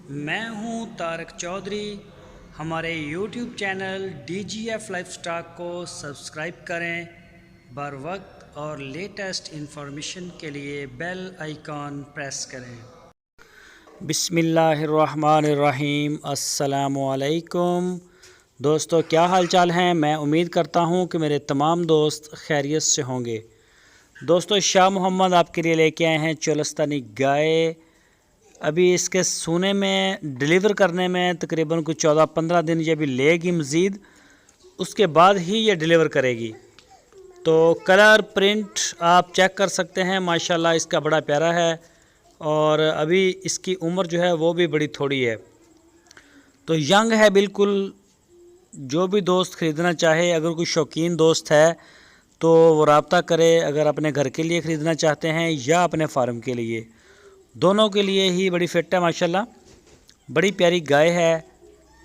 मैं हूं तारक चौधरी। हमारे YouTube चैनल DGF लाइफस्टाइल को सब्सक्राइब करें। बर वक्त और लेटेस्ट इंफॉर्मेशन के लिए बेल आइकॉन प्रेस करें। बिस्मिल्लाहिर्रहमानिर्रहीम। अस्सलामुअलैकुम दोस्तों, क्या हाल चाल हैं। मैं उम्मीद करता हूं कि मेरे तमाम दोस्त खैरियत से होंगे। दोस्तों, शाह मोहम्मद आपके लिए लेके आए हैं चोलस्तानी गाय। अभी इसके सूने में डिलीवर करने में तकरीबन कुछ 14-15 दिन ये भी लेगी मज़ीद, उसके बाद ही ये डिलीवर करेगी। तो कलर प्रिंट आप चेक कर सकते हैं, माशाल्लाह इसका बड़ा प्यारा है। और अभी इसकी उम्र जो है वो भी बड़ी थोड़ी है, तो यंग है बिल्कुल। जो भी दोस्त ख़रीदना चाहे, अगर कोई शौकीन दोस्त है तो वो रब्ता करे। अगर अपने घर के लिए ख़रीदना चाहते हैं या अपने फार्म के लिए, दोनों के लिए ही बड़ी फिट है माशाल्लाह। बड़ी प्यारी गाय है।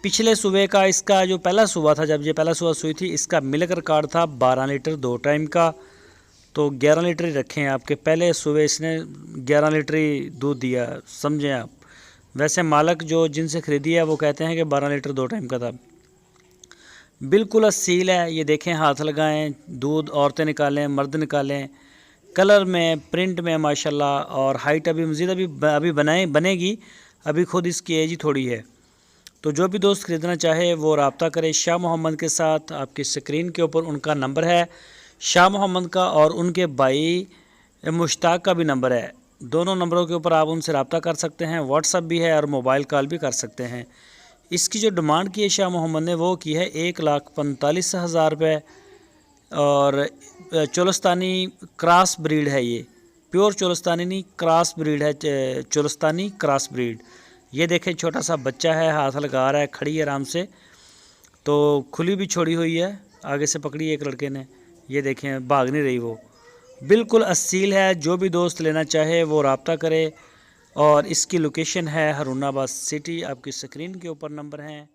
पिछले सुबह का इसका जो पहला सुबह था, जब ये पहला सुबह सुई थी, इसका मिल्क रिकॉर्ड था 12 लीटर 2 टाइम का। तो 11 लीटर ही रखें आपके। पहले सुबह इसने 11 लीटर ही दूध दिया, समझें आप। वैसे मालक जो जिनसे ख़रीदी है वो कहते हैं कि 12 लीटर 2 टाइम का था। बिल्कुल असील है। ये देखें, हाथ लगाएं, दूध औरतें निकालें, मर्द निकालें। कलर में, प्रिंट में माशाल्लाह। और हाइट अभी मज़ीद अभी बनेगी। अभी खुद इसकी एज ही थोड़ी है। तो जो भी दोस्त ख़रीदना चाहे वो रब्ता करे शाह मोहम्मद के साथ। आपकी स्क्रीन के ऊपर उनका नंबर है, शाह मोहम्मद का, और उनके भाई मुश्ताक का भी नंबर है। दोनों नंबरों के ऊपर आप उनसे रब्ता कर सकते हैं। व्हाट्सअप भी है और मोबाइल कॉल भी कर सकते हैं। इसकी जो डिमांड की है शाह मोहम्मद ने, वो की है 1,45,000 रुपये। और चोलस्तानी क्रॉस ब्रीड है ये, प्योर चोलस्तानी नहीं, क्रॉस ब्रीड है, चोलस्तानी क्रॉस ब्रीड। ये देखें, छोटा सा बच्चा है, हाथ लगा रहा है, खड़ी है आराम से। तो खुली भी छोड़ी हुई है, आगे से पकड़ी एक लड़के ने। ये देखें, भाग नहीं रही वो, बिल्कुल असील है। जो भी दोस्त लेना चाहे वो रब्ता करे। और इसकी लोकेशन है हरुणाबाद सिटी। आपकी स्क्रीन के ऊपर नंबर हैं।